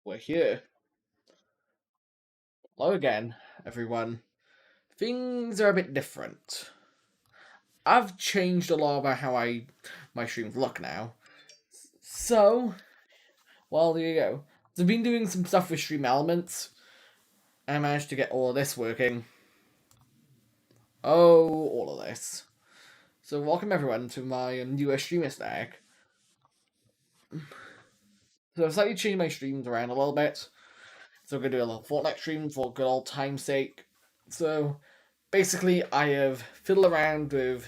we're here. Hello again, everyone. Things are a bit different. I've changed a lot about how my streams look now. So, well, there you go. So I've been doing some stuff with Stream Elements. I managed to get all of this working. Oh, all of this. So welcome everyone to my newest streamer stack. So I've slightly changed my streams around a little bit. So we're going to do a little Fortnite stream for good old time's sake. So basically I have fiddled around with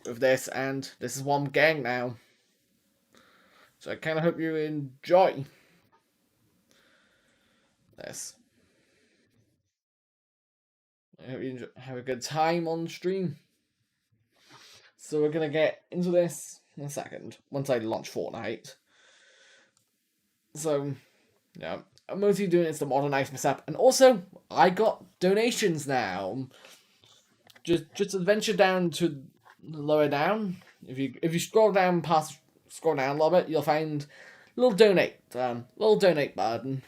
this, and this is what I'm getting now. So I kind of hope you enjoy this. I hope you have a good time on stream. So we're gonna get into this in a second once I launch Fortnite. So yeah, I'm mostly doing this to modernize myself, and also I got donations now. Just venture down to lower down. If you scroll down a little bit, you'll find a little donate button,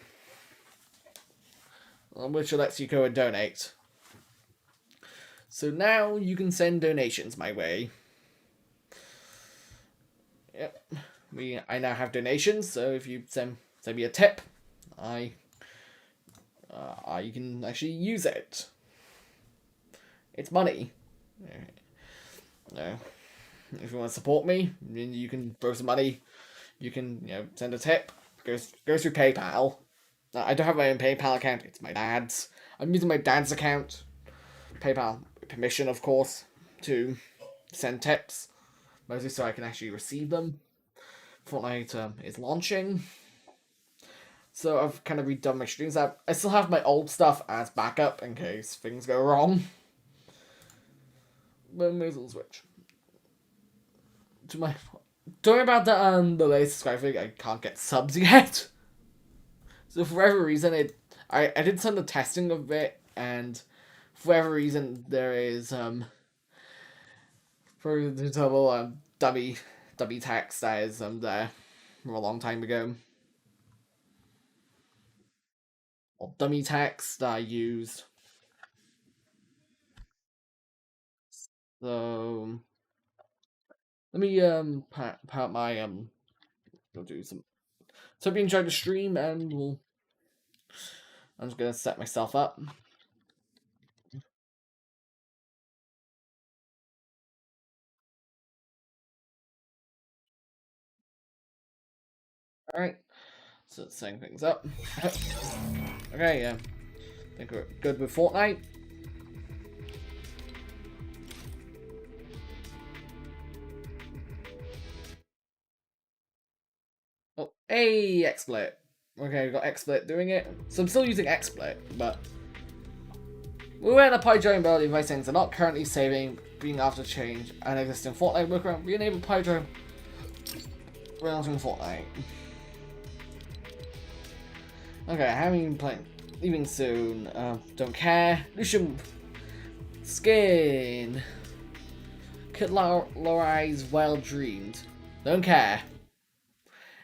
which lets you go and donate. So now you can send donations my way. Yep, I now have donations. So if you send me a tip, I can actually use it. It's money. If you want to support me, you can throw some money. You can send a tip. Goes through PayPal. I don't have my own PayPal account. It's my dad's. I'm using my dad's account. PayPal permission, of course, to send tips, mostly so I can actually receive them. Fortnite is launching, so I've kind of redone my streams. I still have my old stuff as backup in case things go wrong. But may as well switch to my. Don't worry about the latest subscriber thing. I can't get subs yet. So for whatever reason, I did some of the testing of it, and for whatever reason there is for the double dummy text that is there from a long time ago. Or dummy text that I used. So let me part my go do some. So hope you enjoyed the stream, and I'm just gonna set myself up. Alright. So setting things up. Okay, yeah. I think we're good with Fortnite. Oh, hey, XSplit. Okay, we've got XSplit doing it. So I'm still using XSplit, but we were in a PyJo ability by saying they're not currently saving, being after change, an existing Fortnite workaround. We enable PyJo relaunching Fortnite. Okay, having playing, leaving soon. Don't care. Lucian skin. Kid Lorai's well dreamed. Don't care.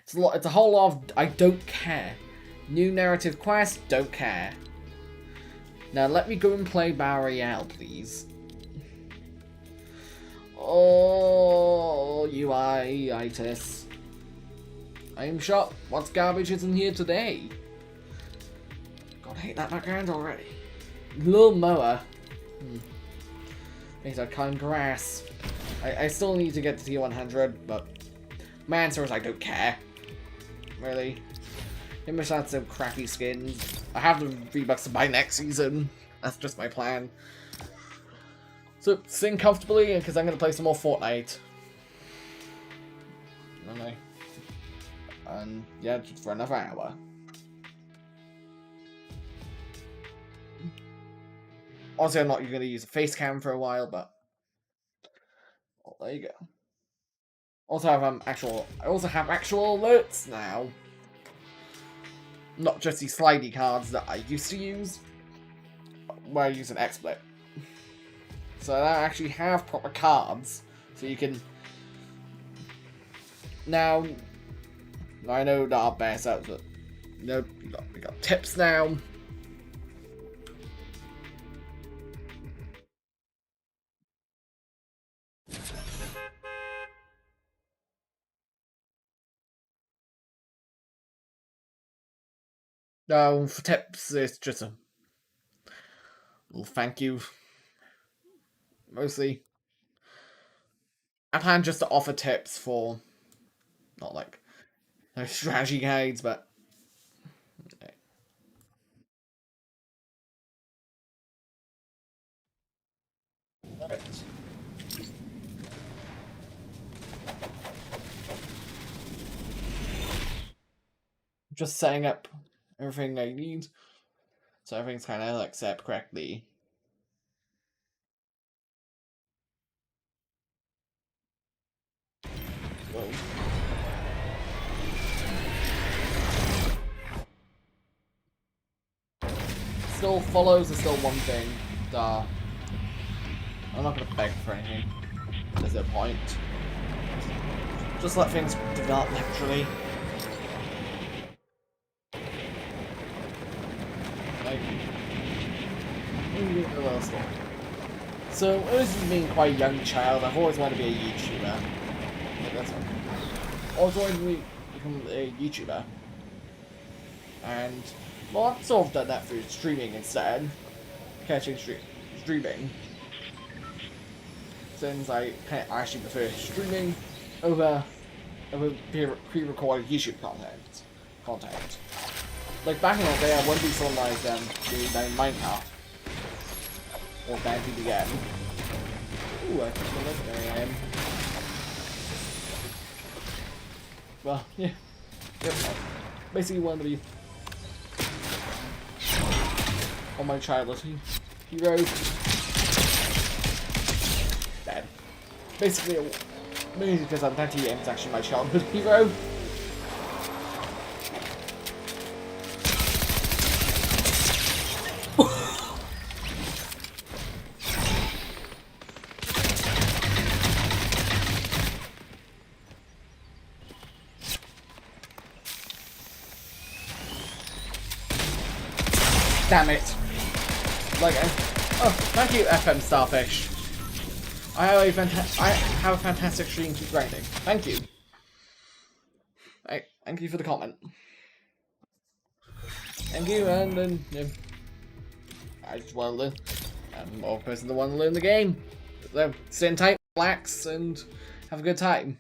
It's a whole lot of I don't care. New narrative quest. Don't care. Now let me go and play Battle Royale, please. Oh, UI-itis. I am shocked. What's garbage is in here today? God, I hate that background already. Little mower. These are cutting grass. I still need to get to tier 100, but my answer is I don't care. Really. I must add some crappy skins. I have the V-Bucks to buy next season. That's just my plan. So, sing comfortably, because I'm going to play some more Fortnite. And yeah, just for another hour. Obviously, I'm not going to use a face cam for a while, but well, there you go. Also have I also have actual alerts now. Not just these slidey cards that I used to use, where I use an XSplit. So I actually have proper cards, so you can. Now, I know there are bear sets, but No, we got tips now. No, for tips, it's just a little thank you. Mostly, I plan just to offer tips for not like no strategy guides, but just setting up everything I need, so everything's kind of like set up correctly. Whoa. Still follows is still one thing. Duh. I'm not gonna beg for anything. There's no point. Just let things develop naturally. Like, a little story. So, as being quite a young child, I've always wanted to be a YouTuber. Like, that's what I always wanted to become a YouTuber. And, well, I've sort of done that through streaming instead. Catching streaming. Since I kind of actually prefer streaming over pre-recorded YouTube content. Like back in the day, I wouldn't be someone like doing Minecraft or Dante again. Ooh, I think there I am. Well, yeah. Yep. Basically, wanted to be on my childhood hero. Dead. Basically, mainly because Dante is actually my childhood hero. Damn it! Like, oh, thank you, FM Starfish. I have a fantastic stream. Keep grinding. Thank you. Thank you for the comment. Thank you, and then I just want to learn. I'm more person that want to learn the game. So sit tight, relax, and have a good time.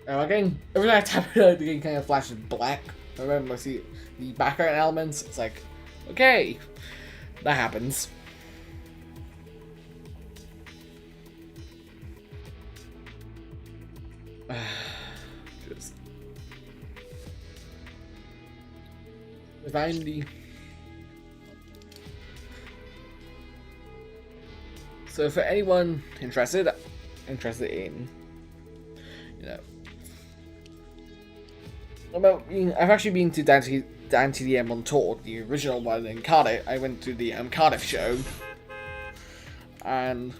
Again, every time I tap it out, the game kind of flashes black. I remember I see the background elements. It's like, okay, that happens. Just find the. So for anyone interested in, I've actually been to Dante DM on tour, the original one in Cardiff. I went to the Cardiff show, and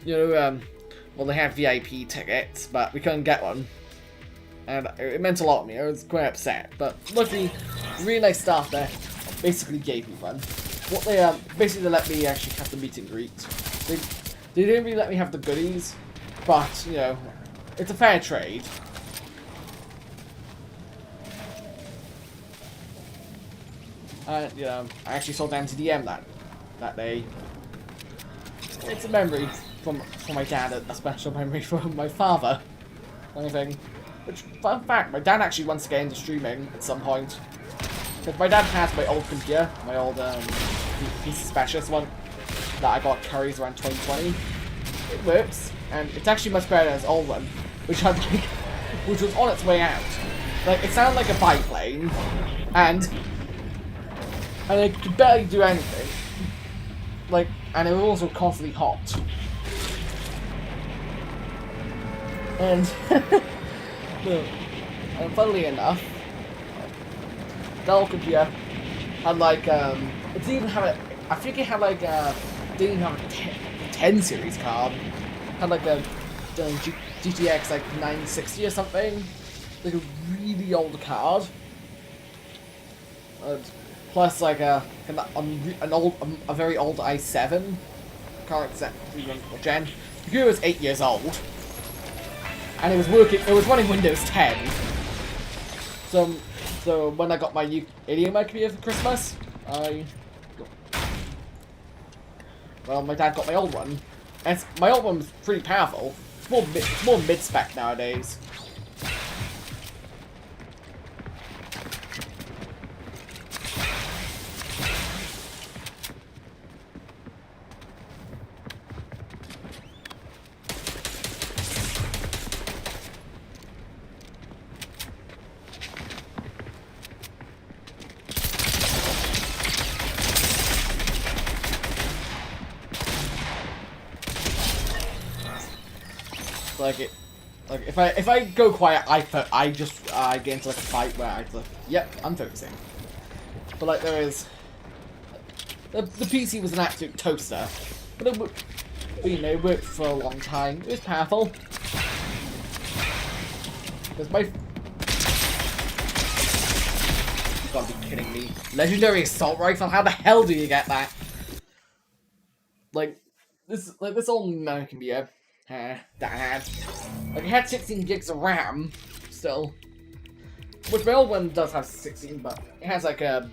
well, they had VIP tickets, but we couldn't get one, and it meant a lot to me. I was quite upset, but luckily, really nice staff there basically gave me one. What they basically let me actually have the meet and greet. They didn't really let me have the goodies, but it's a fair trade. I actually saw Dante DM that day. It's a memory from my dad, a special memory from my father, kind of thing. Which, fun fact, my dad actually wants to get into streaming at some point. Because my dad has my old computer, my old PC Specialist one that I got carries around 2020. It works, and it's actually much better than his old one, which was on its way out. Like, it sounded like a biplane, and it could barely do anything. Like, and it was also constantly hot. And funnily enough, the old computer And like, it didn't even have a. I think it had like didn't even have a 10 series card. Had like a GTX like 960 or something, like a really old card. Plus like a very old i7 current set gen. The computer was 8 years old, and it was working. It was running Windows 10. So when I got my new ADMI computer for Christmas, my dad got my old one, and my old one was pretty powerful. It's more mid-spec nowadays. Like if I go quiet, I get into like a fight where yep, I'm focusing. But like there is the PC was an absolute toaster, but it worked for a long time. It was powerful. Because my you gotta be kidding me! Legendary assault rifle? How the hell do you get that? Like this old American computer. Dad. Like, it had 16 gigs of RAM, still. Which my old one does have 16, but it has like a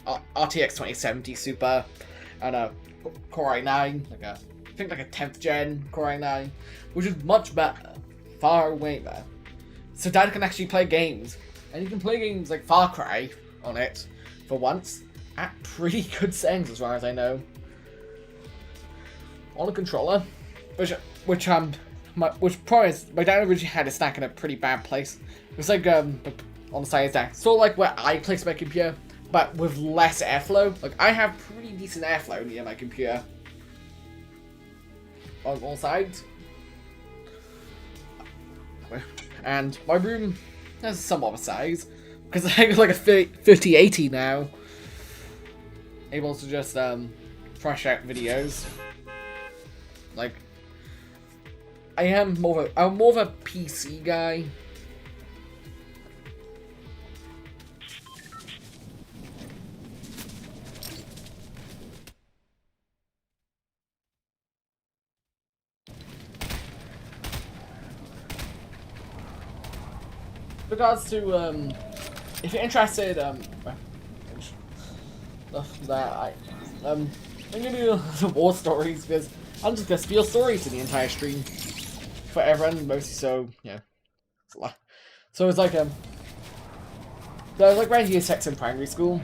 RTX 2070 Super and a Core i9, I think like a 10th gen Core i9, which is much better, far way better. So Dad can actually play games, and you can play games like Far Cry on it for once at pretty good settings, as far as I know. On a controller, which probably my dad originally had a stack in a pretty bad place. It was like on the side of the stack, sort of like where I place my computer, but with less airflow. Like I have pretty decent airflow near my computer on all sides, and my room has somewhat of a size because I have like a 5080 now, able to just fresh out videos. Like, I'm more of a PC guy. With regards to if you're interested, I'm gonna do some war stories because I'm just gonna spiel stories in the entire stream for everyone, mostly so, yeah. It's a lot. So it's like, there was like around year 6 in primary school,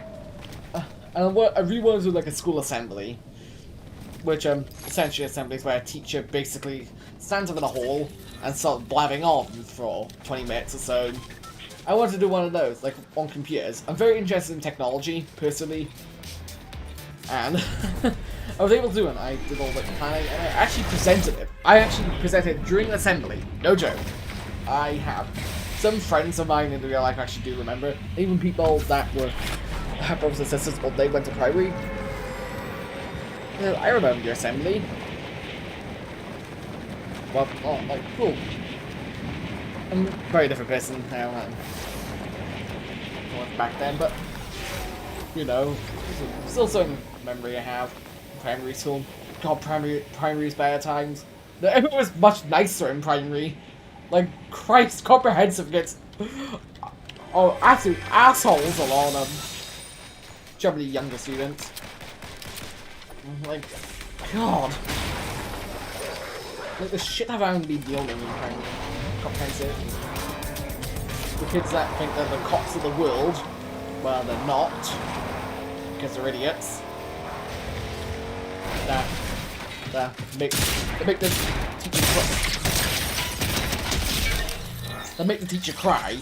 and I really wanted to do like a school assembly, which essentially assemblies where a teacher basically stands up in a hall and starts blabbing on for 20 minutes or so. I wanted to do one of those, like on computers. I'm very interested in technology, personally, and I was able to do it. I did all the planning, and I actually presented it. I actually presented during an assembly. No joke. I have some friends of mine in real life actually do remember it. Even people that were brothers and sisters, or they went to primary. I remember your assembly. Well, oh, like, cool. I'm a very different person now. Back then, but you know, still some memory I have. Primary school. God, primary's better times. It was much nicer in primary. Like, Christ, comprehensive gets absolute assholes, a lot of them. Generally younger students. Like, God. Like, the shit I've only been dealing with in primary. Comprehensive. The kids that think they're the cops of the world, well, they're not, because they're idiots. They make the teacher cry. They make the teacher cry.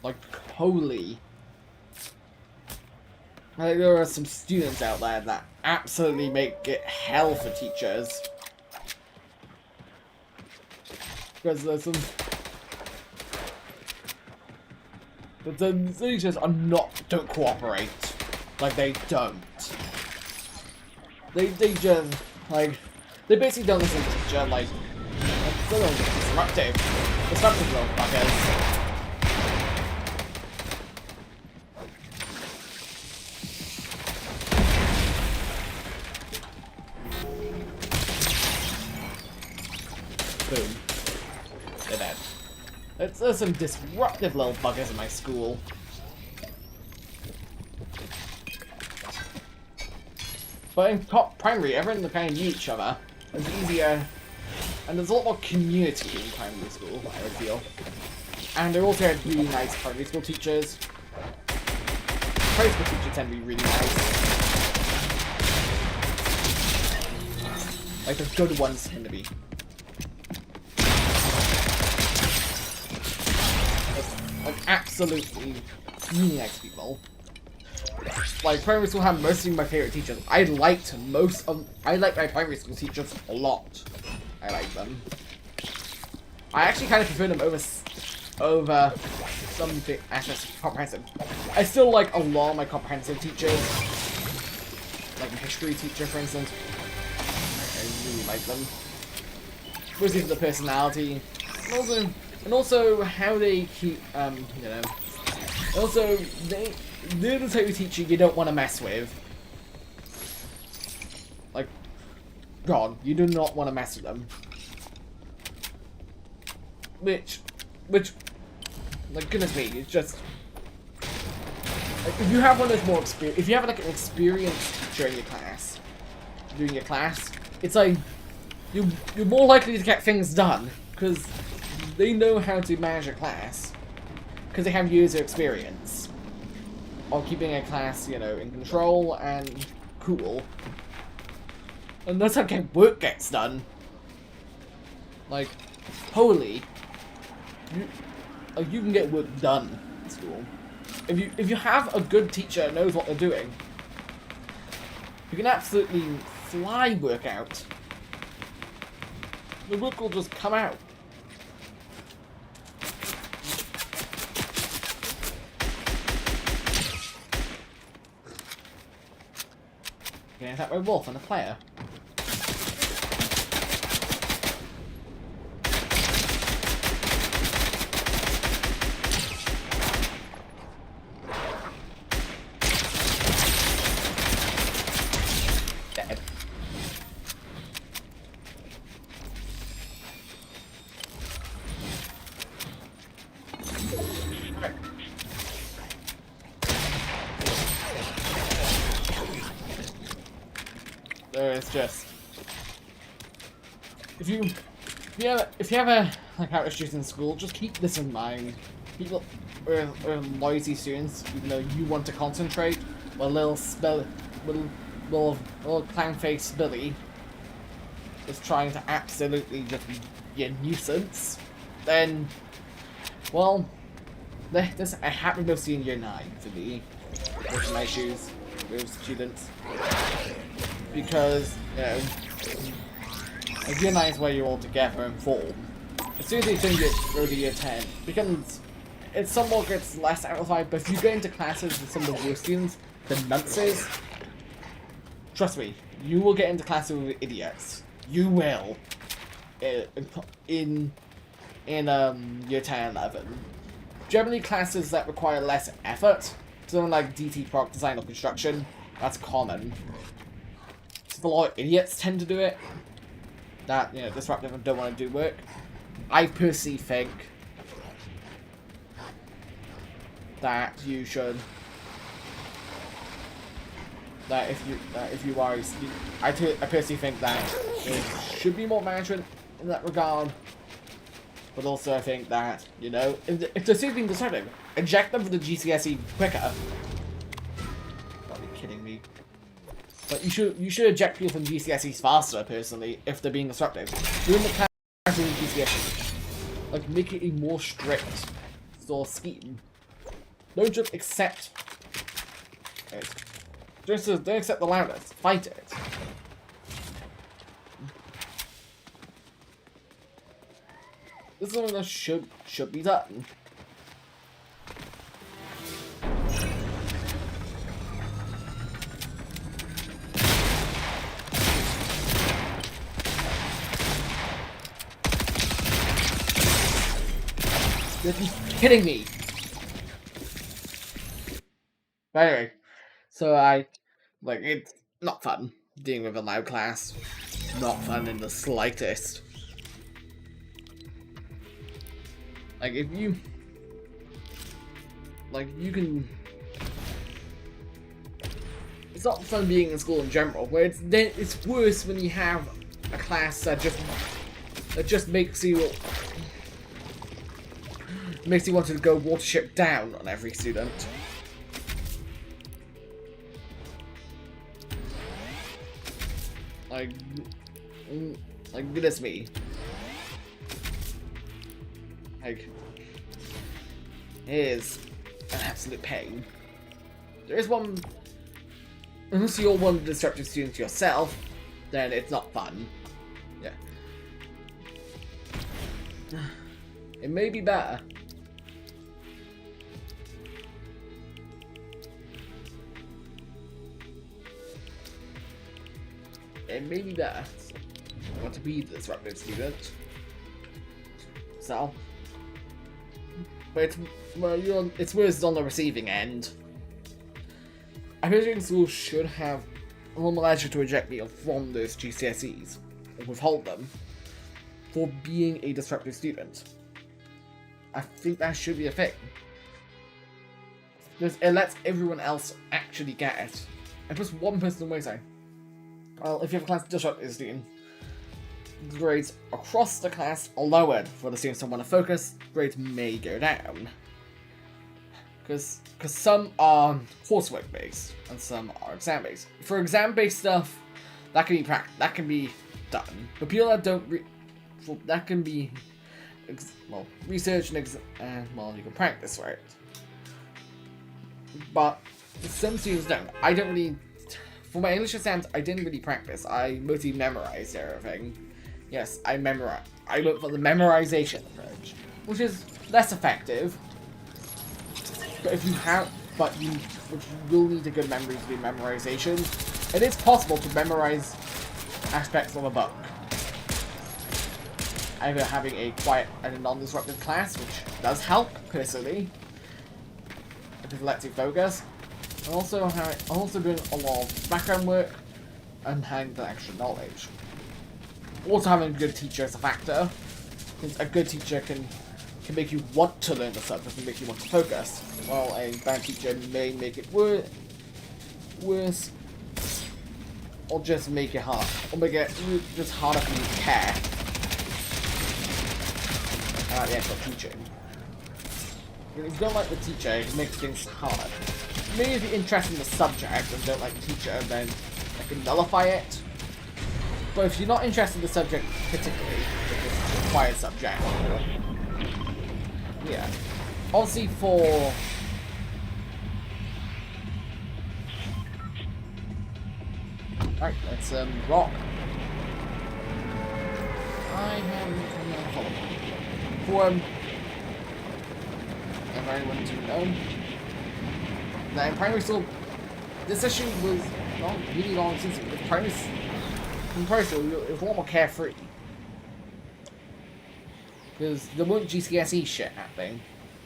Like, holy. Like, there are some students out there that absolutely make it hell for teachers. because there's some. But the teachers don't cooperate. Like, they don't. They just, like, they basically don't listen to the teacher, like, they're a little disruptive. Disruptive little fuckers. Boom. They're dead. There's some disruptive little buggers in my school. But in primary, everyone kind of knew each other. It's easier, and there's a lot more community in primary school, I would feel. And they also had really nice primary school teachers. Primary school teachers tend to be really nice. Like the good ones tend to be. Like absolutely really nice people. Like primary school had mostly my favorite teachers. I liked my primary school teachers a lot. I like them. I actually kind of prefer them over some aspects of comprehensive. I still like a lot of my comprehensive teachers. Like my history teacher, for instance. I really like them. Mostly for the personality, and also how they keep, you know. Also, they're the type of teacher you don't want to mess with. Like, God, you do not want to mess with them. Which, like, goodness me, it's just, like, if you have one that's more experienced, if you have like an experienced teacher in your class, it's like, you're more likely to get things done, because they know how to manage a class, because they have years of experience of keeping a class, you know, in control and cool. And that's how work gets done. Like, holy, you can get work done in school. If you have a good teacher that knows what they're doing, you can absolutely fly work out. The work will just come out. Okay, is that my wolf and a player? Dead. It's just if you have a like how issues in school, just keep this in mind. People are noisy students, even though you want to concentrate. Well, little clown face Billy is trying to absolutely just be a nuisance. Then, well, this happened mostly in year 9 for me. With my issues with students. Because, you know, like year 9 is where you're all together and form. As soon as you go to year 10, it somewhat gets less amplified, but if you get into classes with some of the worst students, the nunces, trust me, you will get into classes with idiots. You will. In year 10 and 11. Generally classes that require less effort, something like DT product design or construction, that's common. A lot of idiots tend to do it. That, you know, disruptive and don't want to do work. I personally think that you should. That if you are, I personally think that there should be more management in that regard. But also, I think that, you know, if the student's being disruptive, eject them for the GCSE quicker. Gotta be kidding me. But you should eject people from GCSEs faster, personally, if they're being disruptive. Doing the class in GCSE. Like, make it a more strict sort of scheme. Don't just accept it. Don't accept the loudness. Fight it. This is something that should be done. You're kidding me. But anyway, so it's not fun dealing with a loud class. Not fun in the slightest. Like, if you... Like, you can... It's not fun being in school in general, where it's worse when you have a class that just makes you want to go watership down on every student. Like goodness me. Like, it is an absolute pain. There is one... Unless you're one destructive student yourself, then it's not fun. Yeah. It may be better. It may be better. I want to be the disruptive student. So... But it's worse on the receiving end. I think schools should have a normal leisure to eject me from those GCSEs, or withhold them, for being a disruptive student. I think that should be a thing. Because it lets everyone else actually get it. And puts one person away saying, well, if you have a class disruptive student, the grades across the class are lowered for the students that want to focus, grades may go down. Because some are coursework based and some are exam based. For exam based stuff, that can be done. But people that don't that can be research and you can practice for it. But some students don't. I don't really. For my English exams, I didn't really practice. I mostly memorized everything. Yes, I went for the memorization approach, which is less effective. But you will need a good memory to do memorization. It is possible to memorize aspects of a book. Either having a quiet and a non-disruptive class, which does help personally, if it lets you focus. And also doing a lot of background work and having the extra knowledge. Also having a good teacher is a factor, since a good teacher can make you want to learn the subject and make you want to focus, while a bad teacher may make it worse, or just make it hard, or make it just harder for you to care about the actual teaching. If you don't like the teacher, it makes things hard. Maybe if you're interested in the subject and don't like the teacher, then I can nullify it. But if you're not interested in the subject particularly, if it's a required subject, yeah. Obviously for... Right, let's rock. I have... For if anyone to know, now in primary school, this issue was not really long since in primary school, it was a lot more carefree. Because there weren't GCSE shit happening.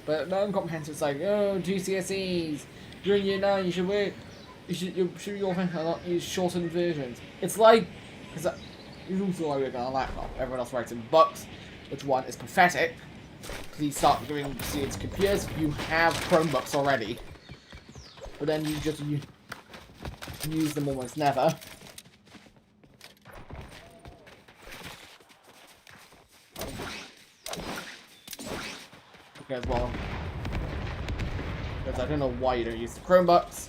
But non-comprehensive is like, oh, GCSEs, you're in year 9, you should work, you should not use shortened versions. It's like, because usually I work on a laptop, everyone else writes in books, which one is pathetic. Please start giving students computers. You have Chromebooks already. But then you just use them almost never. Because, well, I don't know why you don't use the Chromebooks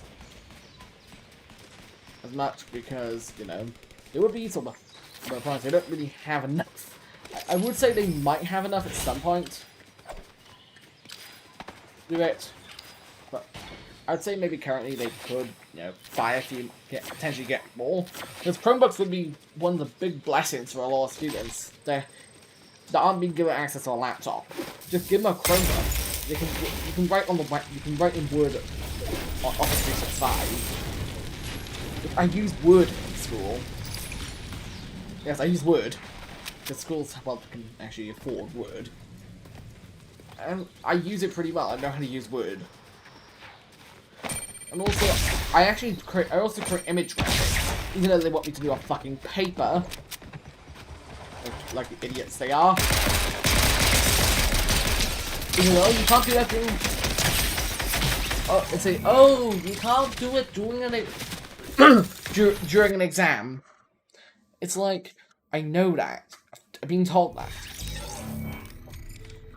as much, because, you know, it would be useful, but they don't really have enough. I would say they might have enough at some point. Do it. But I'd say maybe currently they could, you know, buy a few, potentially get more. Because Chromebooks would be one of the big blessings for a lot of students. To that aren't being given access to a laptop. Just give them a Chromebook. You can write on the you can write in Word on Office 365. I use Word in school. Yes, I use Word. Because schools, well, can actually afford Word. And I use it pretty well. I know how to use Word. And also, I also create image graphics, even though they want me to do a fucking paper, like the idiots they are. Even though you can't do that thing. Oh, and say, oh, you can't do it during during an exam. It's like, I know that. I've been told that.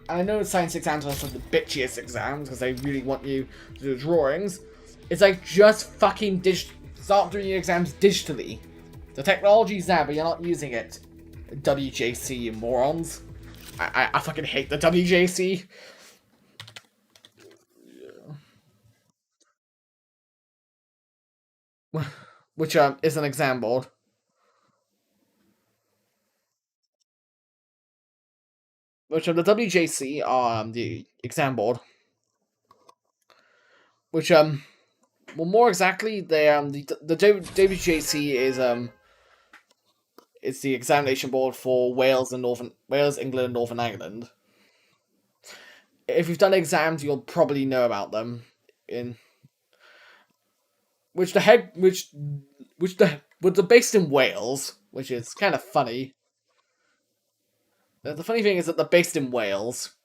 And I know science exams are some of the bitchiest exams because they really want you to do drawings. It's like, just fucking start doing your exams digitally. The technology's there, but you're not using it. WJC, you morons. I fucking hate the WJC. Which is an exam board. Which the WJC are the exam board. Which well, more exactly, they the WJC is it's the examination board for Wales, England, and Northern Ireland. If you've done exams, you'll probably know about them. In which they're based in Wales, which is kind of funny. The funny thing is that they're based in Wales.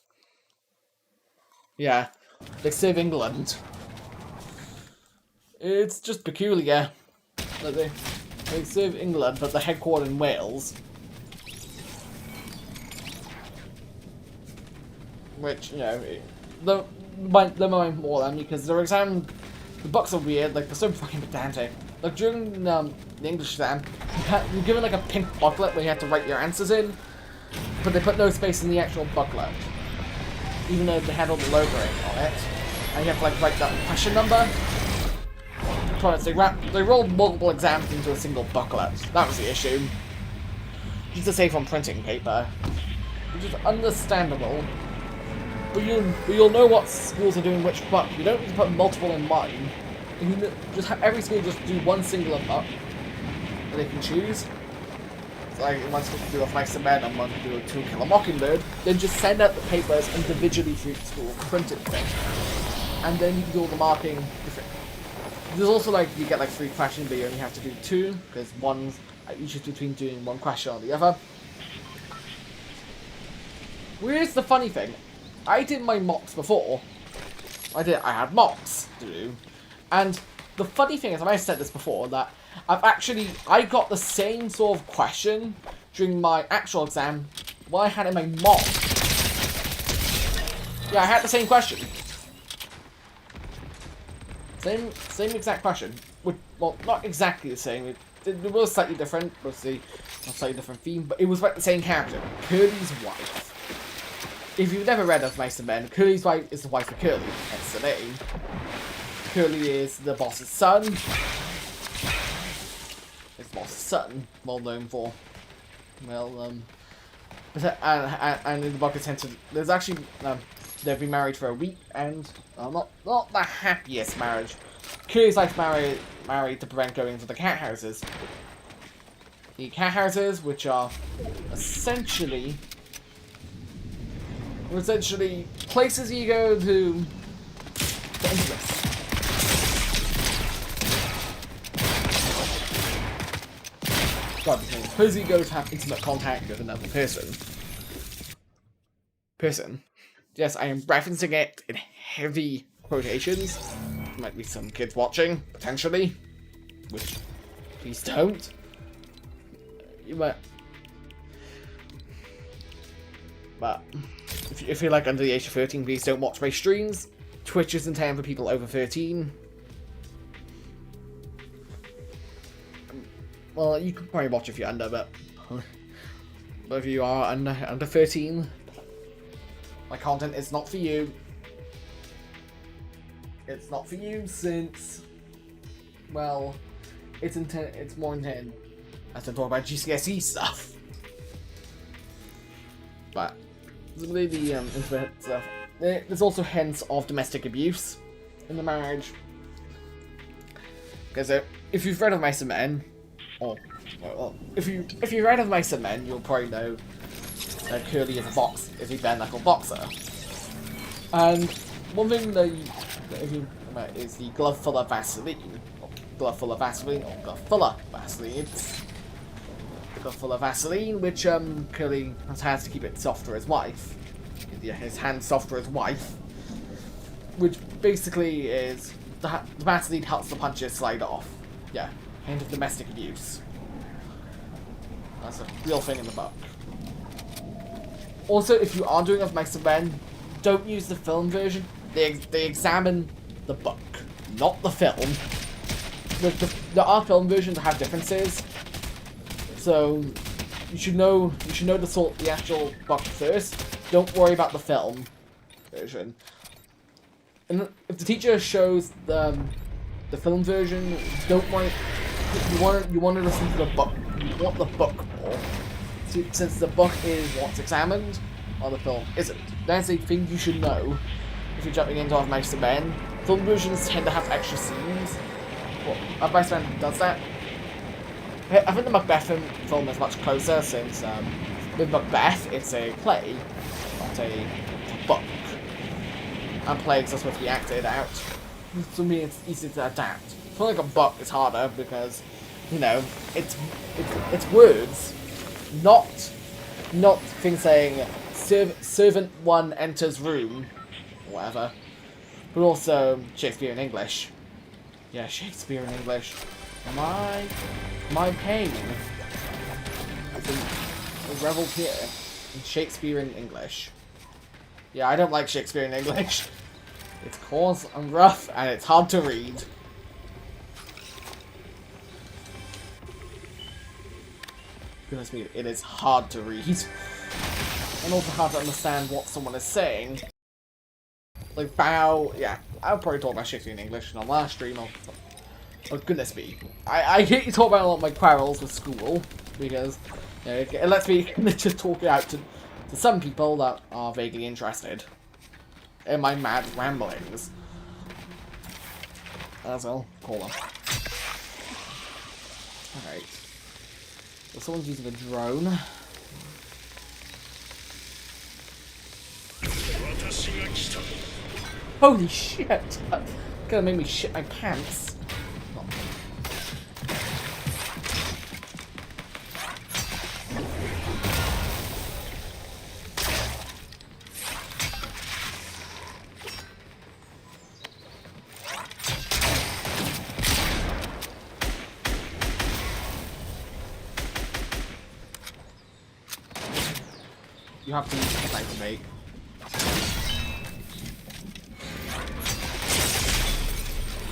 Yeah, they serve England. It's just peculiar that they serve England, but they're headquartered in Wales. Which, you know, they might more than because their exam, the books are weird, like they're so fucking pedantic. Like during the English exam, you're given like a pink booklet where you have to write your answers in, but they put no space in the actual booklet, even though they had all the logoing on it, and you have to like write that question number. They rolled multiple exams into a single booklet. That was the issue. Just to save on printing paper, which is understandable. But you'll know what schools are doing which book. You don't need to put multiple in mine. You can just have every school just do one singular book that they can choose. So like one school can do a Mice and Men and one can do a To Kill a Mockingbird. Then just send out the papers individually through the school, print it quick, and then you can do all the marking different. There's also like you get like 3 questions, but you only have to do 2 because you choose between doing one question or the other. Here's the funny thing. I did my mocks before. I had mocks to do. And the funny thing is, and I said this before, that I got the same sort of question during my actual exam what I had in my mock. Yeah, I had the same question. Same exact question. Well, not exactly the same. It was slightly different. Obviously, a slightly different theme, but it was like the same character. Curly's wife. If you've never read of Mice and Men, Curly's wife is the wife of Curly. That's the name. Curly is the boss's son. It's the boss's son, well known for. Well, and in the book it's hinted there's actually they've been married for a week and not the happiest marriage. Curly's wife's married to prevent going to the cat houses. The cat houses, which are essentially places you go to get intimate. God, suppose you go to have intimate contact with another person. Yes, I am referencing it in heavy quotations. There might be some kids watching, potentially. Which, please don't. You might. But, if you're like under the age of 13, please don't watch my streams. Twitch isn't intended for people over 13. Well, you can probably watch if you're under, but if you are under 13, my content is not for you. It's not for you since, well, it's more intended as to talk about GCSE stuff. But the intimate stuff. There's also hints of domestic abuse in the marriage. Because if you've read of Mice and Men, or well, if you read of Mice and Men, you'll probably know that Curly is a bare knuckle boxer. And one thing that you is the glove full of Vaseline, or glove full of Vaseline, or glove full of Vaseline. It's the glove full of Vaseline, which Curly has to keep it soft for his wife. Yeah, his hand soft for his wife, which basically is the Vaseline helps the punches slide off. Yeah, hint of domestic abuse. That's a real thing in the book. Also, if you are doing of Mice and Men, don't use the film version. They examine the book, not the film. There are film versions that have differences, so you should know the actual book first. Don't worry about the film version. And if the teacher shows the film version, don't worry. You want to listen to the book. You want the book more, since the book is what's examined, or the film isn't. That's a thing you should know if you're jumping into Mice and Men. Film versions tend to have extra scenes. Well, Mice and Men does that. I think the Macbeth film is much closer, since with Macbeth it's a play, not a book. And plays are supposed to be acted out. For me, it's easy to adapt. For like a book, it's harder because, you know, it's words, not things saying servant one enters room, or whatever, but also Shakespeare in English. Yeah, Shakespeare in English. Am I paying? I think I reveled here in Shakespeare in English. Yeah, I don't like Shakespeare in English. It's coarse and rough, and it's hard to read. Goodness me, it is hard to read. And also hard to understand what someone is saying. Like, bow, yeah, I'll probably talk about Shakespeare in English in the last stream. Oh, goodness me. I hate to talk about a lot of my quarrels with school, because you know, it lets me just talk it out to some people that are vaguely interested in my mad ramblings. As I'll call them. Alright. So someone's using a drone. Holy shit! That's gonna make me shit my pants. You have to use something to make.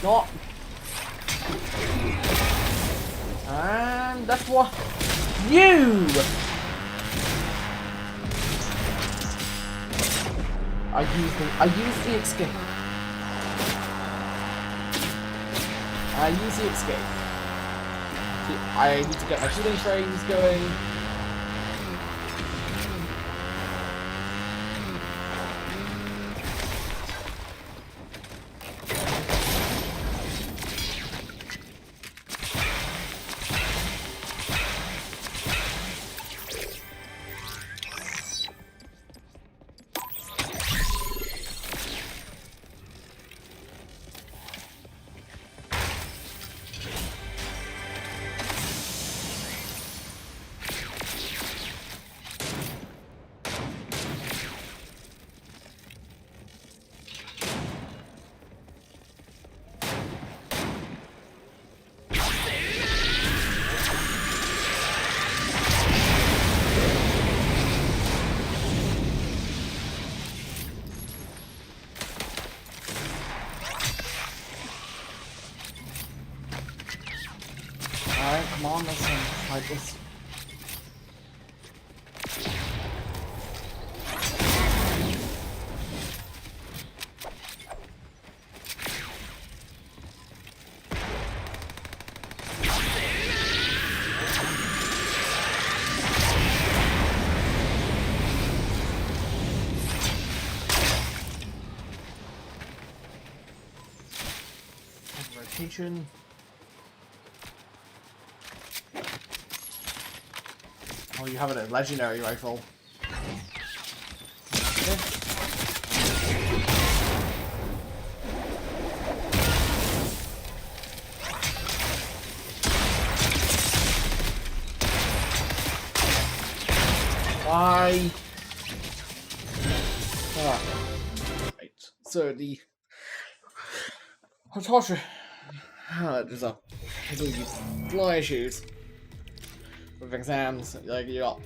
Not. And that's what you. I use the escape. I need to get my shooting frames going. Alright, come on, let's fight this. Modification. Oh, you have a legendary rifle. Why? Ah. Right. So the torture. There's a lot of issues with exams. Like you got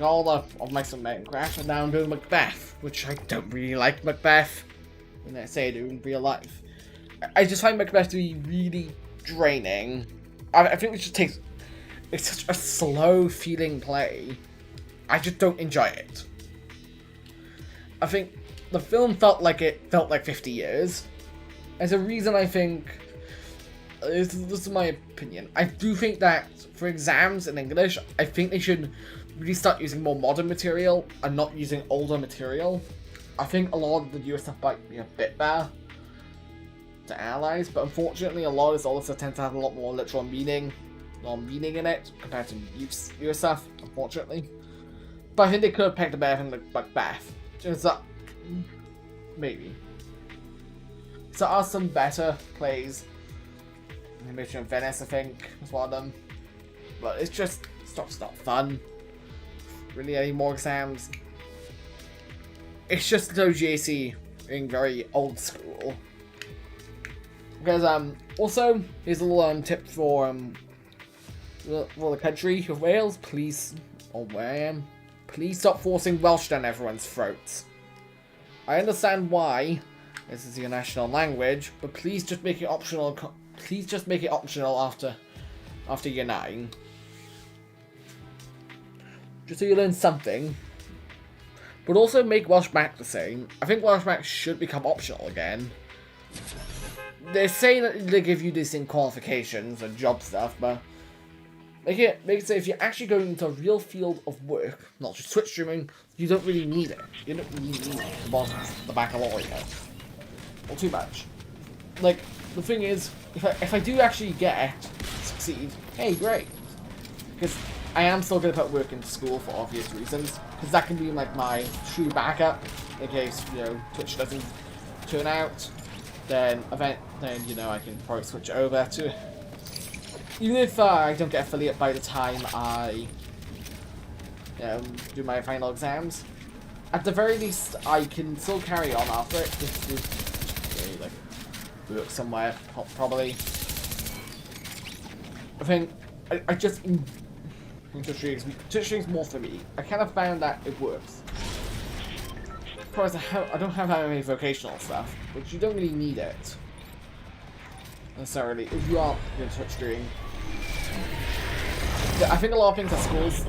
all the of my son Minecraft, and now I'm doing Macbeth, which I don't really like Macbeth. And I say I do in real life. I just find Macbeth to be really draining. I think it just takes. It's such a slow feeling play. I just don't enjoy it. I think the film felt like 50 years. There's a reason I think. This is my opinion. I do think that for exams in English, I think they should really start using more modern material and not using older material. I think a lot of the newer stuff might be a bit better to analyze, but unfortunately, a lot of this older stuff tends to have a lot more literal meaning in it compared to newer stuff. Unfortunately. But I think they could have picked a better thing like Macbeth. Just that, maybe. So there are some better plays. Mission of Venice, I think, was one of them. But it's just not fun. Really, any more exams? It's just no GAC being very old school. Because also here's a little tip for the country of Wales. Please, or where I am. Please stop forcing Welsh down everyone's throats. I understand why this is your national language, but please just make it optional. Please just make it optional after year 9. Just so you learn something. But also make Welsh Mac the same. I think Welsh Mac should become optional again. They're saying that they give you this in qualifications and job stuff, but make it so if you're actually going into a real field of work, not just Twitch streaming, you don't really need it. You don't really need it to pass the baccalaureate. Or too much. Like, the thing is, if I do actually succeed, hey, great. Because I am still going to put work into school for obvious reasons. Because that can be like my true backup in case, Twitch doesn't turn out. Then I can probably switch over to. Even if I don't get affiliate by the time I do my final exams, at the very least I can still carry on after it. Just like work somewhere, probably. I think I just Twitch streaming is more for me. I kind of found that it works. Of course, I don't have that many vocational stuff, which you don't really need it necessarily if you are going to Twitch streaming. I think a lot of things at schools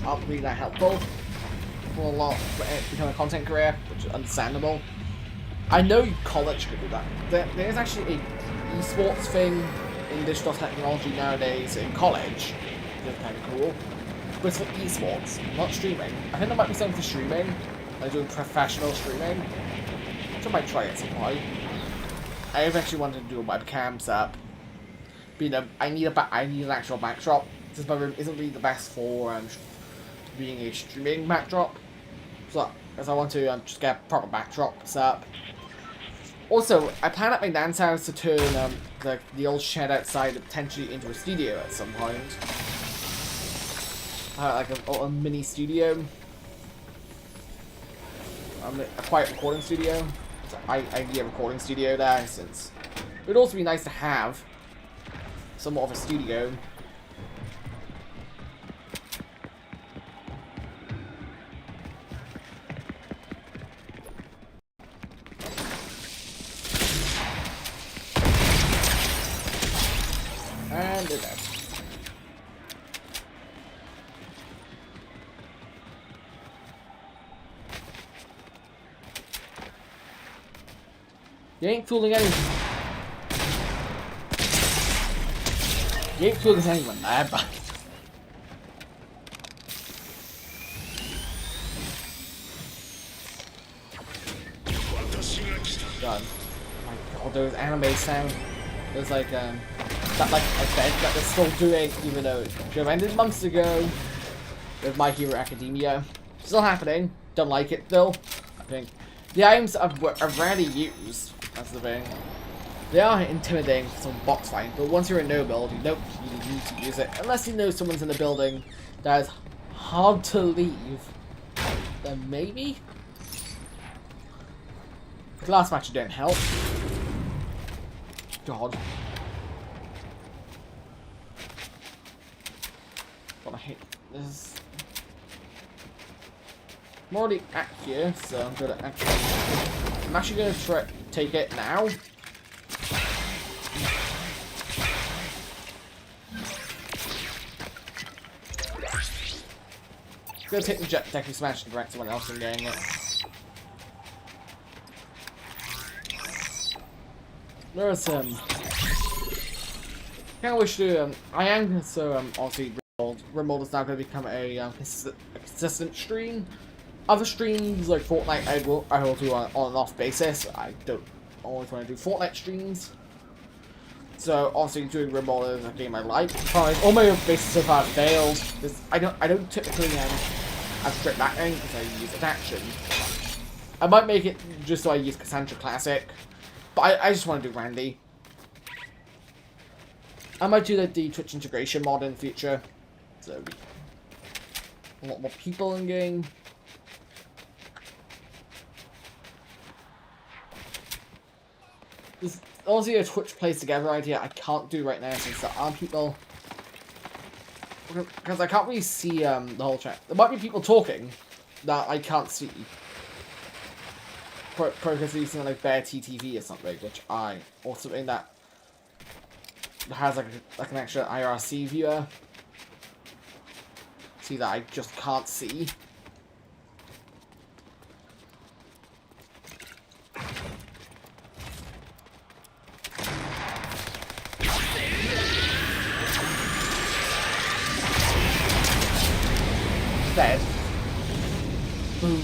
aren't really that helpful for a lot for becoming a content career, which is understandable. I know college could do that. There's actually a esports thing in digital technology nowadays in college. It's kind of cool. But it's for esports, not streaming. I think there might be something for streaming, like doing professional streaming. Which I might try at some point. I eventually wanted to do a webcam setup. But I need an actual backdrop. Since my room isn't really the best for being a streaming backdrop. So as I want to just get a proper backdrop set up. Also, I plan at my nan's house to turn the old shed outside potentially into a studio at some point. Like a mini studio. A quiet recording studio. So I need a recording studio there, since it would also be nice to have somewhat of a studio. And they're dead. You ain't fooling anyone. You ain't fooling anyone there, but. Done. Oh my god, those anime sound. There's like that like event that they're still doing, even though it should have ended months ago. With My Hero Academia, still happening. Don't like it though. I think the items I've rarely used. That's the thing. They are intimidating for some box fighting, but once you're in no build, you don't really need to use it unless you know someone's in the building that is hard to leave. Then maybe. The last match didn't help. God. But I hate this. I'm already at here, so I'm gonna actually. I'm actually gonna try take it now. I'm gonna take the jet deck and smash and direct someone else and getting it. There's kind of wish to I am so obviously remote is now going to become a consistent stream. Other streams like Fortnite I will do on an off basis. I don't always want to do Fortnite streams. So obviously doing remote is a game I like. All my bases so far failed. I don't typically have strict backing because I use adaptation. I might make it just so I use Cassandra Classic. But I just want to do Randy. I might do the Twitch integration mod in the future. So a lot more people in game. There's also a Twitch plays together idea I can't do right now since there aren't people. Because I can't really see the whole chat. There might be people talking that I can't see. Because using like Bear TTV or something, or something that has like an extra IRC viewer. See that I just can't see. Dead. Boom.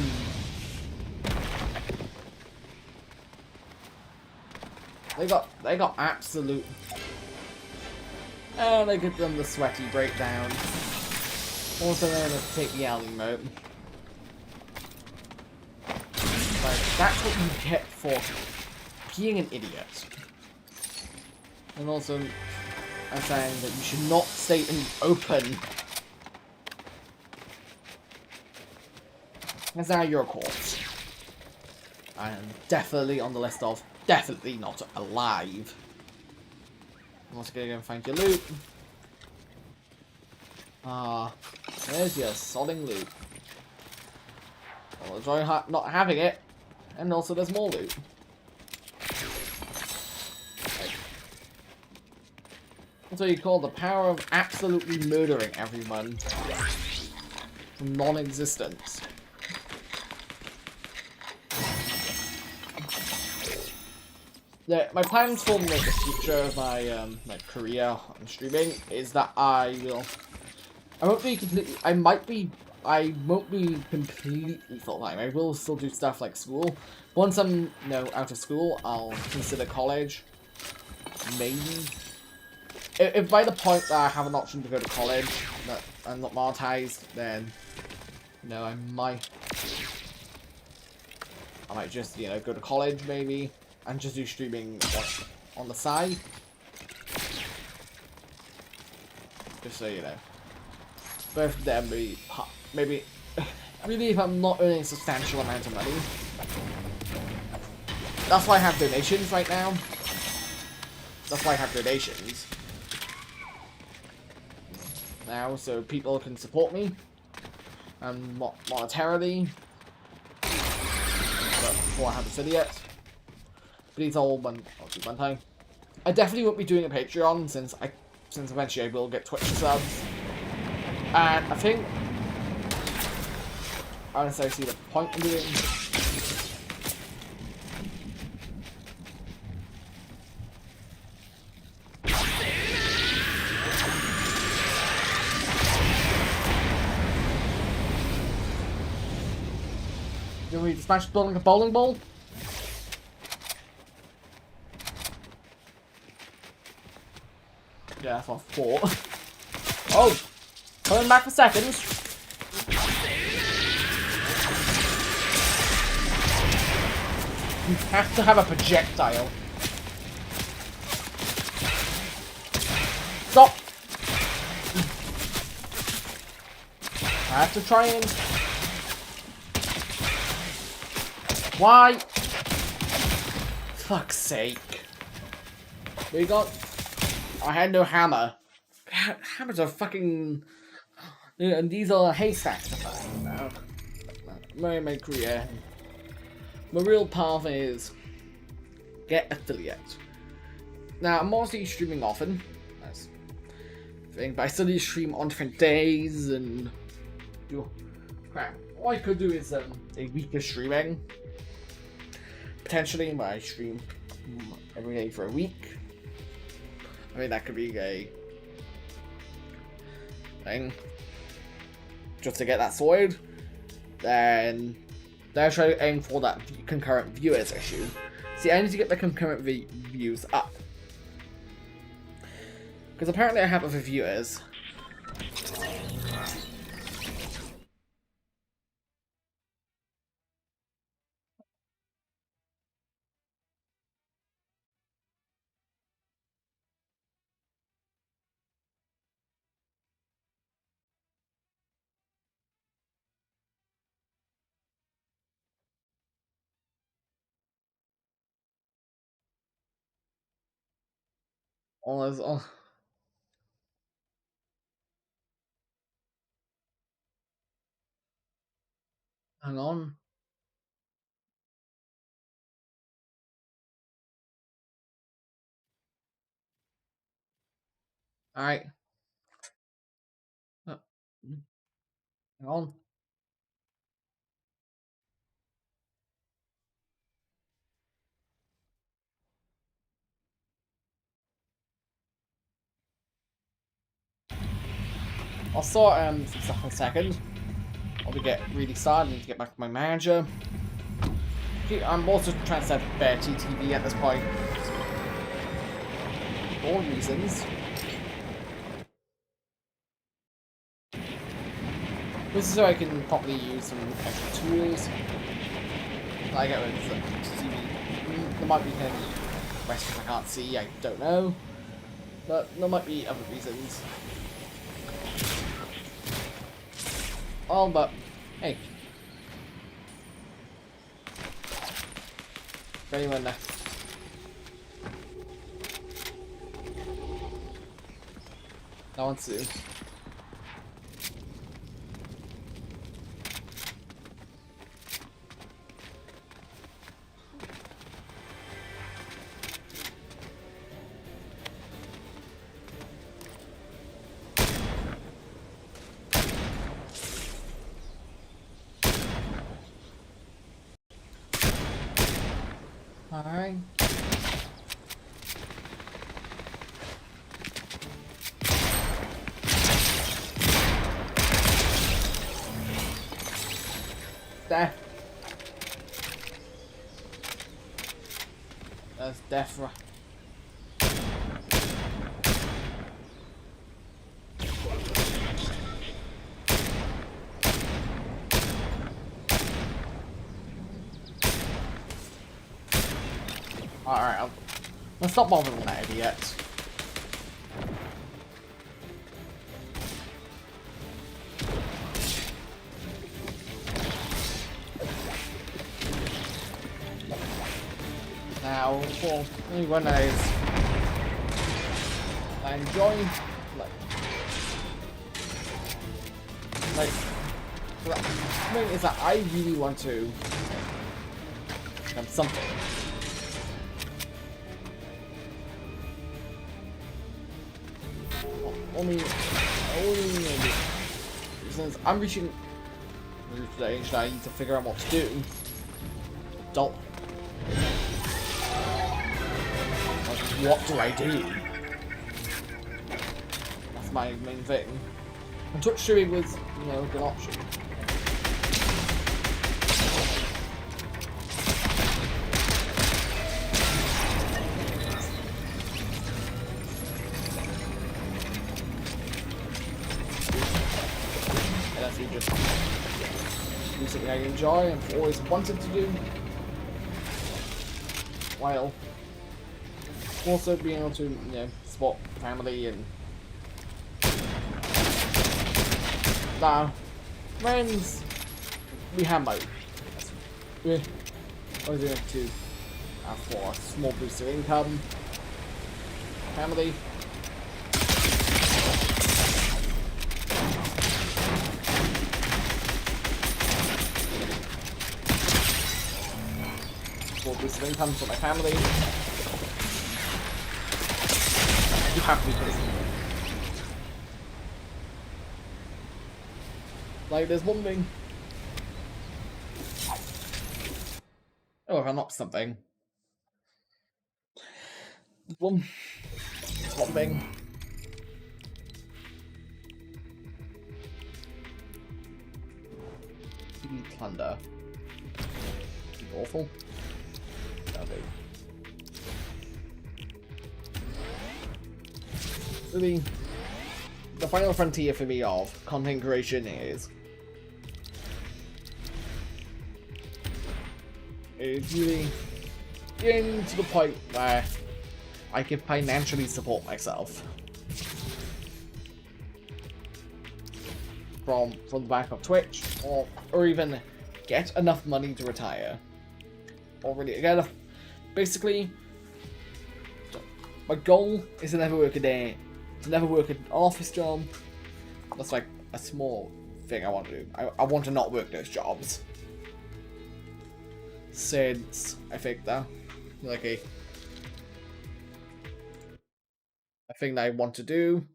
They got absolute. And they give them the sweaty breakdown. Also known as take the alley mode. Like, that's what you get for being an idiot. And also, I'm saying that you should not stay in the open. Because now you're a corpse. I am definitely on the list of definitely not alive. I'm also gonna go and find your loot. There's your sodding loot. I'll enjoy not having it. And also there's more loot. That's what you call the power of absolutely murdering everyone from non-existence. Yeah, my plans for the future of my career on streaming is that I won't be completely full time. I will still do stuff like school. Once I'm out of school, I'll consider college. Maybe. If by the point that I have an option to go to college that I'm not monetized, then I might just go to college maybe. And just do streaming on the side. Just so you know. Both of them maybe really if I'm not earning a substantial amount of money. That's why I have donations right now. That's why I have donations. Now, so people can support me. Monetarily. But before I have affiliates. But it's all one time. I definitely won't be doing a Patreon since eventually I will get Twitch subs. And I think I don't necessarily see the point in doing. Do we smash building a bowling ball? Yeah, that's what I thought. Oh! Coming back for seconds. You have to have a projectile. Stop! I have to try and... Why? Fuck's sake. We got... I had no hammer. Hammers are fucking... And these are haystacks to find now. My career. My real path is... get affiliate. Now, I'm mostly streaming often. That's the thing, but I still stream on different days and... crap. What I could do is a week of streaming. Potentially, where I stream every day for a week. I mean, that could be a thing. Just to get that sorted. Then I try to aim for that concurrent viewers issue. See, I need to get the concurrent views up. Because apparently I have other viewers. Oh, hang on. Alright. Hang on. I'll sort some stuff in a second. I'll get really sad. I need to get back to my manager. I'm also trying to set up better TTV at this point. For all reasons. This is so I can properly use some extra tools. I get rid of the TV. There might be any questions I can't see, I don't know. But there might be other reasons. Oh, but hey. For anyone there. No one's soon. Alright. Death. That's death. Alright, let's stop bothering with that idiot. Now, for anyone that is enjoying, the thing is that I really want to something. Only since I'm reaching the age that I need to figure out what to do. Don't. What do I do? That's my main thing. And touch streaming was, you know, a good option. lets me just do something I enjoy and always wanted to do, while also being able to, support family and friends. We have my we're always going to have for a small boost of income, family. Small boost of income for my family. You have to be kidding me. Like, there's one thing. Oh, if I'm not something. One thing. Plunder. Awful. That'll really, the final frontier for me of content creation is really getting to the point where I can financially support myself from the back of Twitch, or even get enough money to retire, or really get enough. Basically, my goal is to never work a day, to never work an office job. That's like a small thing I want to do. I want to not work those jobs. Since I think that like a thing that I want to do.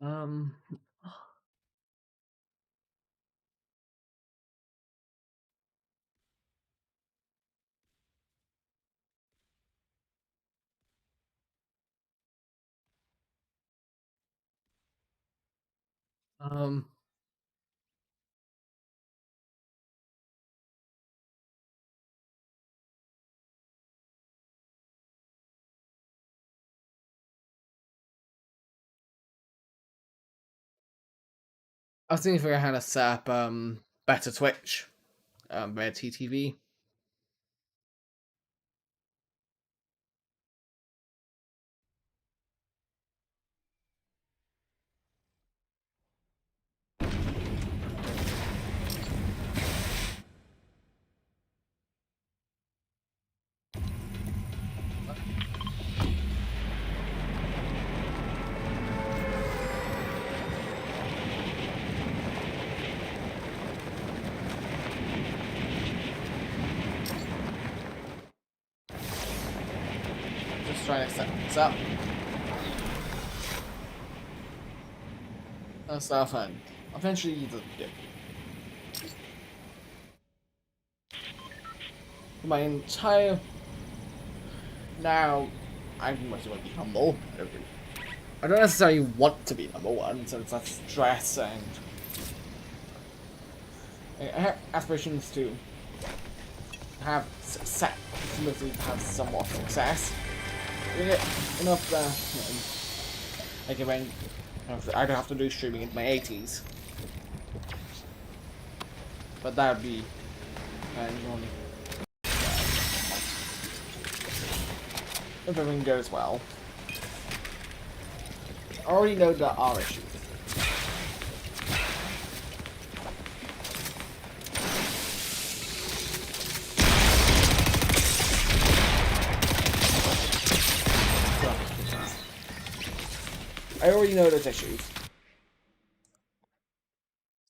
Um, um, I was thinking if I had to set up better Twitch, better TTV. Just trying to set this up. That's not fun. Eventually, my entire now, I'm much want to be humble. I don't necessarily want to be number one, since that's stress and I have aspirations to have success, mostly to have somewhat success. Enough that I can when I don't have to do streaming in my 80s, but that would be if everything goes well. I already know there are issues. I already know there's issues.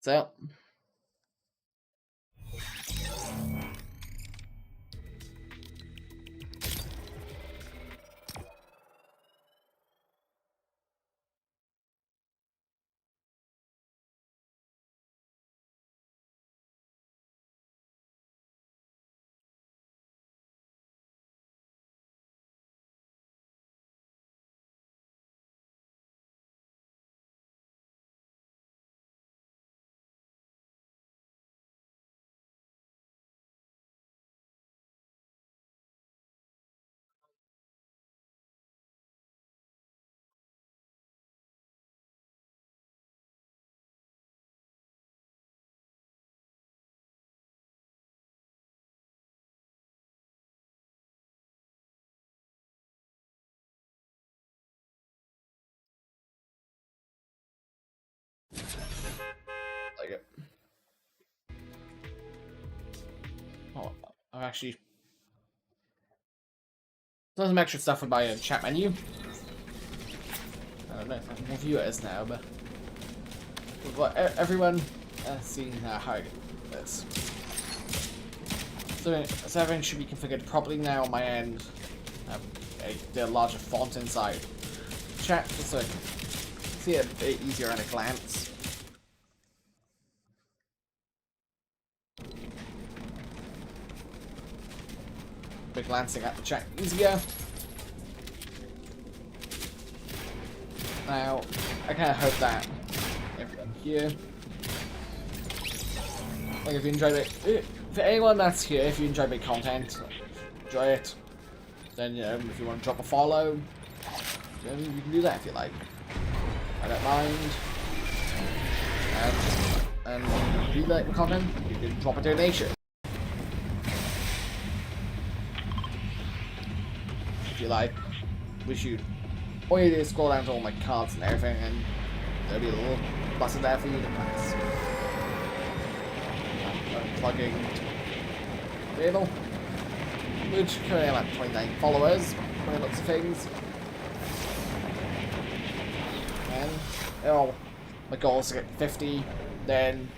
So like it. Oh, I've actually done some extra stuff with my chat menu. I don't know if I can view it as now, but everyone see how it is. So everything should be configured properly now on my end. The larger font inside chat, just so I can see it a bit easier at a glance. Bit glancing at the chat easier. Now, I kind of hope that everyone here, like, if you enjoyed it, for anyone that's here, if you enjoy my content, enjoy it, then if you want to drop a follow, then you can do that if you like. I don't mind. And if you like the content, you can drop a donation. If you like, all you do is scroll down to all my cards and everything, and there'll be a little button there for you to press. I'm plugging Babel, which currently have like 29 followers by the looks of things. And my goal is to get 50, then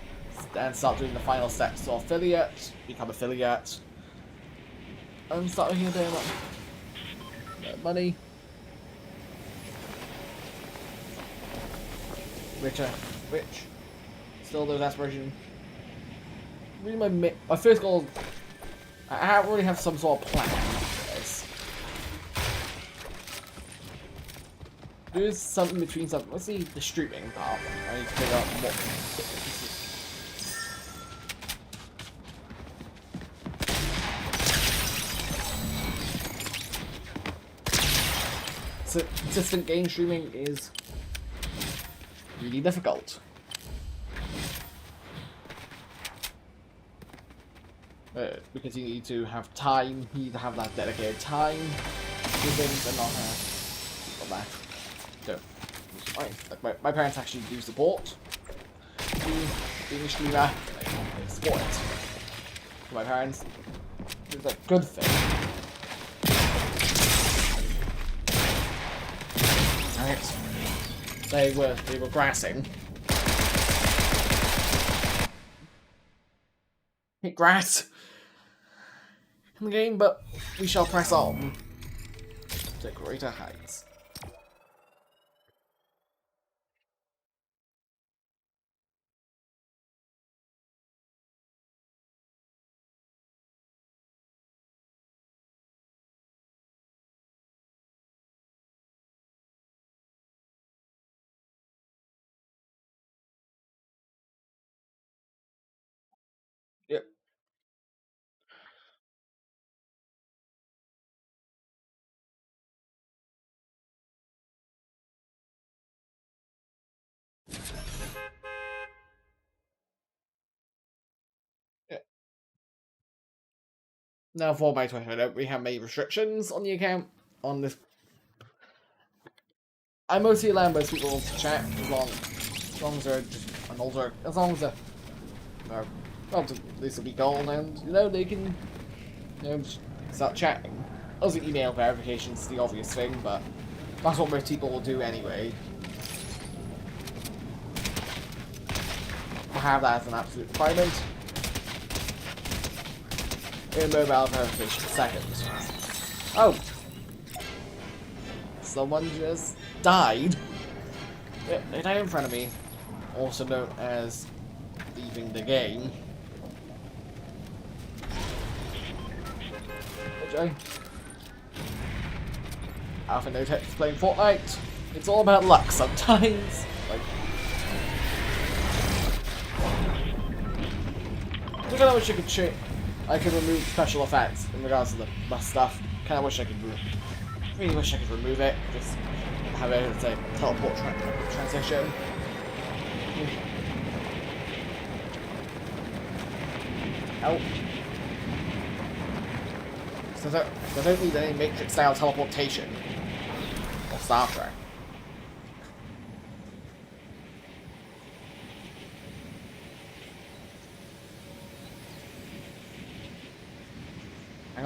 start doing the final steps. So affiliate, become affiliate, and start making a bit of money. Rich. Still those aspirations. Really, my first goal. I already have some sort of plan for this. There's something between some. Let's see the streaming part. I need to figure out what. So consistent game streaming is really difficult. Because you need to have time, you need to have that dedicated time to things and not have that. So, like my parents actually do support being a streamer. They support it. For my parents, it's a good thing. Right. They were grassing. Hit grass in the game, but we shall press on to greater heights. Yep. Now for my Twitter, I don't really have many restrictions on the account. On this, I mostly allow most people to chat as long as they're just an older, as long as they're relatively at least old, and they can just start chatting. Also, email verification's the obvious thing, but that's what most people will do anyway. We'll have that as an absolute requirement. In mobile verification second. Oh! Someone just died. It died in front of me. Also known as leaving the game. Hey, Alpha No Text playing Fortnite. It's all about luck sometimes. Like, I kind of wish I could I could remove special effects in regards to the bus stuff. Kind of wish I could really wish I could remove it. Just have it as a teleport transition. Oh. So I don't need any Matrix-style teleportation. Or Star Trek.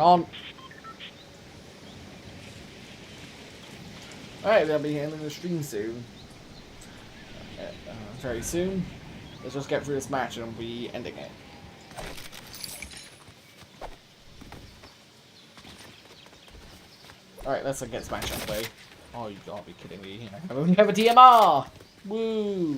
on. Alright, they'll be ending the stream soon. Very soon. Let's just get through this match and we'll be ending it. Alright, let's get this match out of the way. Oh, you can't be kidding me. We have a DMR! Woo!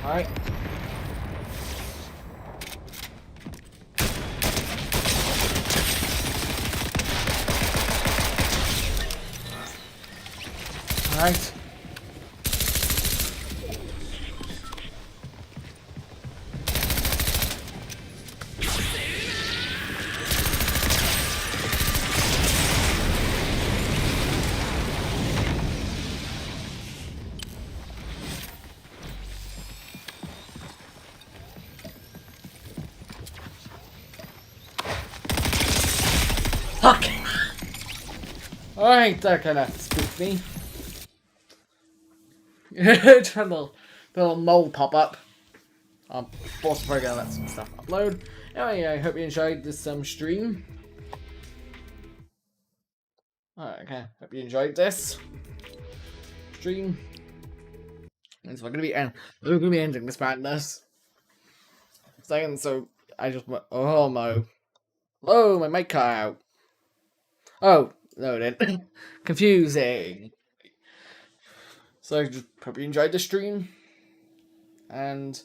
Alright. Alright. Fuck! Alright, that kind of spooked me. Just a little mole pop up. Force the program, let some stuff upload. Anyway, I hope you enjoyed this stream. Alright, okay. Hope you enjoyed this stream. And so we're gonna be ending this madness. Second, so I just went, oh my, oh my mic cut out. Oh no, it didn't. Confusing. So I just hope you enjoyed the stream, and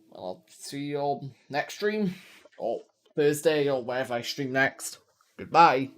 well, I'll see you all next stream or Thursday or wherever I stream next. Goodbye.